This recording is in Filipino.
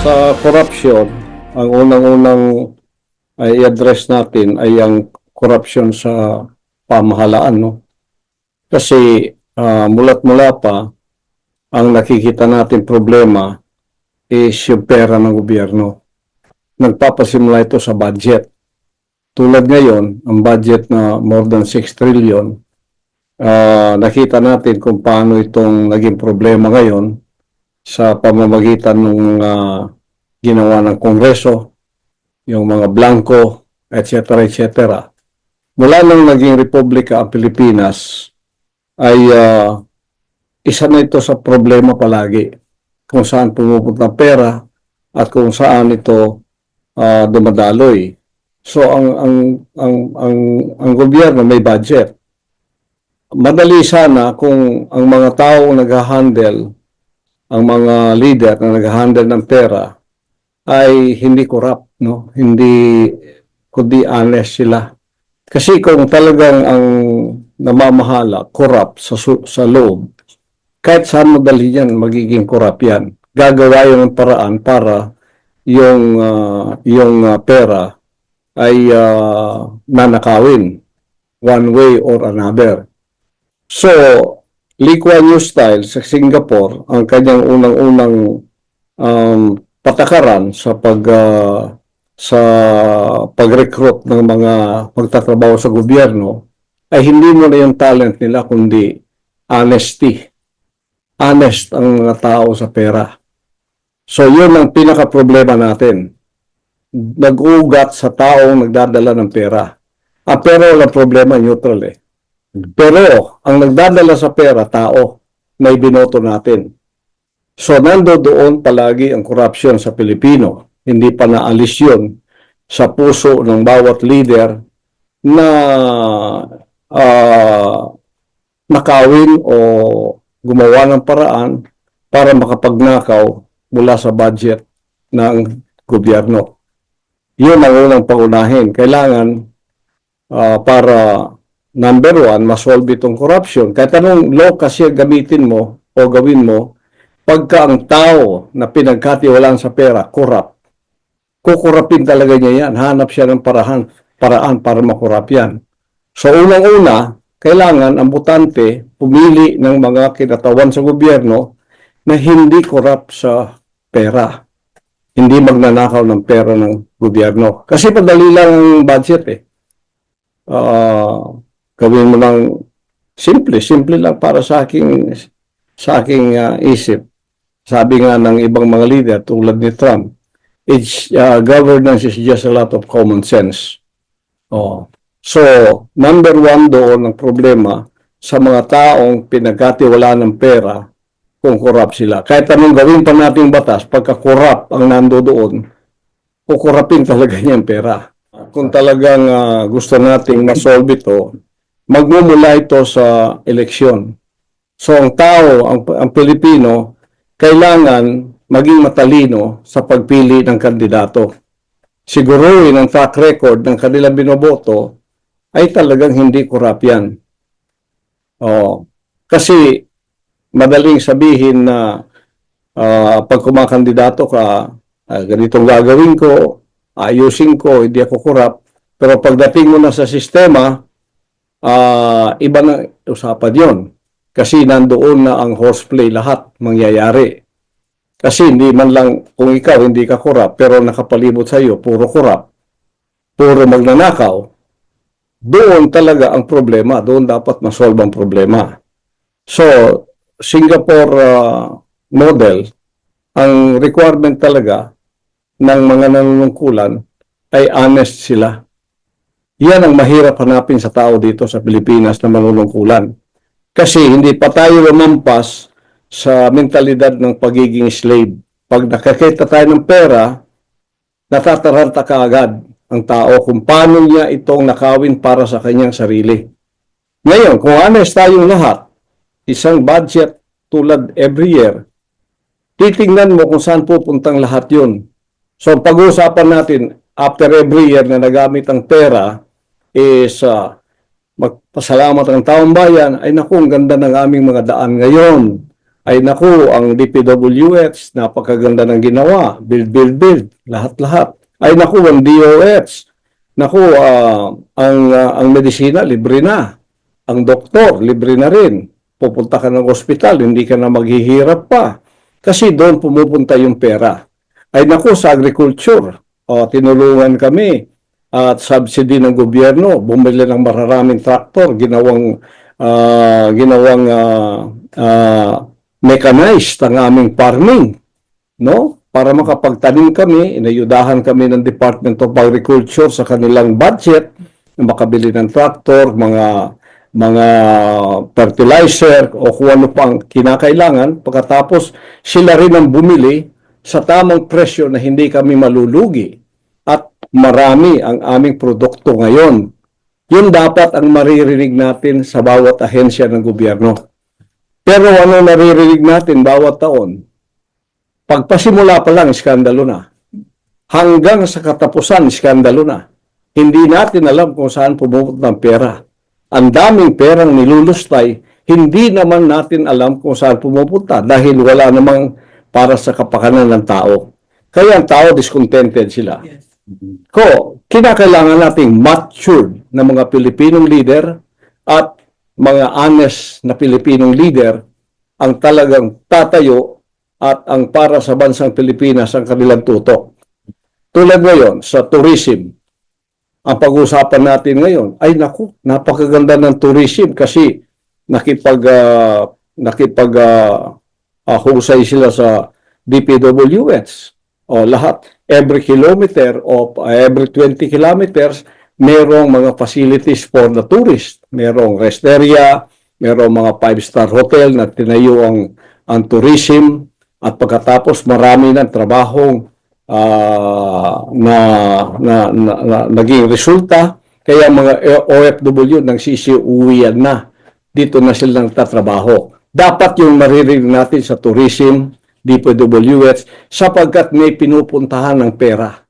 Sa corruption, ang unang-unang ay i-address natin ay ang corruption sa pamahalaan, no? Kasi mula't mula pa, ang nakikita natin problema is yung pera ng gobyerno. Nagpapasimula ito sa budget. Tulad ngayon, ang budget na more than 6 trillion, nakita natin kung paano itong naging problema ngayon sa pamamagitan ng ginawa ng Kongreso, yung mga blanco, etc. etc. Mula nang naging Republika ang Pilipinas, ay isa na ito sa problema palagi kung saan pumupunta ang pera at kung saan ito dumadaloy. So ang gobyerno may budget. Madali sana kung ang mga tao nag-handle, ang mga leader na nag-handle ng pera ay hindi corrupt, no? Hindi, kundi honest sila. Kasi kung talagang ang namamahala, corrupt sa loob, kahit saan mo dali yan, magiging corrupt yan. Gagawa yun ng paraan para yung pera ay nanakawin one way or another. So, Lee Kuan Yew style sa Singapore, ang kanyang unang-unang patakaran sa pag-recruit ng mga magtatrabaho sa gobyerno ay hindi mo na yung talent nila kundi honesty. Honest ang mga tao sa pera. So yun ang pinaka-problema natin. Nag-ugat sa taong nagdadala ng pera. Pero walang problema, neutral eh. Pero ang nagdadala sa pera, tao, may binoto natin. So nandoon palagi ang corruption sa Pilipino. Hindi pa naalis yun sa puso ng bawat leader na nakawin o gumawa ng paraan para makapagnakaw mula sa budget ng gobyerno. Yun ang unang paunahin. Kailangan para number one, masolve itong corruption. Kahit anong law kasi gamitin mo o gawin mo, pagka ang tao na pinagkatiwalaan sa pera, corrupt, kukurapin talaga niya yan. Hanap siya ng paraan para makurap yan. So unang-una, kailangan ang botante pumili ng mga kinatawan sa gobyerno na hindi corrupt sa pera. Hindi magnanakaw ng pera ng gobyerno. Kasi padali lang ang budget eh. Gawin mo lang simple lang para sa aking isip. Sabi nga ng ibang mga leader tulad ni Trump, governance is just a lot of common sense. So, number one doon ang problema sa mga taong pinagkatiwalaan ng pera kung corrupt sila. Kahit anong gawin pa nating batas, pagka corrupt ang nando doon, kukurapin talaga niya ang pera. Kung talagang gusto nating masolve ito, magmumula ito sa eleksyon. So ang tao, ang Pilipino, kailangan maging matalino sa pagpili ng kandidato. Siguruhin ang track record ng kanilang binoboto ay talagang hindi corrupt yan. Kasi madaling sabihin na pag kumakandidato ka, ganitong gagawin ko, ayusin ko, hindi ako corrupt. Pero pagdating mo na sa sistema, iba na usapan yon. Kasi nandoon na ang horseplay lahat mangyayari. Kasi hindi man lang, kung ikaw hindi ka corrupt, pero nakapalibot sa iyo, puro corrupt, puro magnanakaw, doon talaga ang problema, doon dapat masolve ang problema. So, Singapore model, ang requirement talaga ng mga nanunungkulan ay honest sila. Yan ang mahirap hanapin sa tao dito sa Pilipinas na manunungkulan. Kasi hindi pa tayo lumampas sa mentalidad ng pagiging slave. Pag nakakita tayo ng pera, natataranta ka agad ang tao kung paano niya itong nakawin para sa kanyang sarili. Ngayon, kung honest tayong lahat, isang budget tulad every year, titingnan mo kung saan pupuntang lahat yun. So, pag-uusapan natin, after every year na nagamit ang pera, is magpasalamat ang taong bayan, ay naku, ang ganda ng aming mga daan ngayon. Ay naku, ang DPWH, napakaganda ng ginawa. Build. Lahat-lahat. Ay naku, ang DOH. Naku, ang medisina, libre na. Ang doktor, libre na rin. Pupunta ka ng ospital, hindi ka na maghihirap pa. Kasi doon pumupunta yung pera. Ay naku, sa agriculture, tinulungan kami at subsidy ng gobyerno, bumili ng mararaming traktor, ginawang mechanized ang aming farming, no? Para makapagtanim kami, inayudahan kami ng Department of Agriculture sa kanilang budget na makabili ng traktor, mga fertilizer o kung ano pang kinakailangan. Pagkatapos sila rin ang bumili sa tamang presyo na hindi kami malulugi at marami ang aming produkto ngayon. Yun dapat ang maririnig natin sa bawat ahensya ng gobyerno. Pero ano naririnig natin bawat taon? Pagpasimula pa lang, iskandalo na. Hanggang sa katapusan, iskandalo na. Hindi natin alam kung saan pumupunta ang pera. Ang daming perang nilulustay, hindi naman natin alam kung saan pumupunta dahil wala namang para sa kapakanan ng tao. Kaya ang tao, discontented sila. Yes. Kinakailangan nating matured na mga Pilipinong leader at mga honest na Pilipinong leader ang talagang tatayo at ang para sa bansang Pilipinas ang kanilang tutok. Tulad ngayon sa tourism, ang pag-uusapan natin ngayon, ay naku, napakaganda ng tourism kasi husay sila sa DPWH. O lahat, every kilometer o every 20 kilometers, merong mga facilities for the tourist. Merong rest area, merong mga 5-star hotel na tinayo ang tourism at pagkatapos marami ng trabahong naging resulta. Kaya mga OFW nang sisiuwian na. Dito na sila nagtatrabaho. Dapat yung maririnig natin sa tourism, DPWH, sapagkat may pinupuntahan ng pera.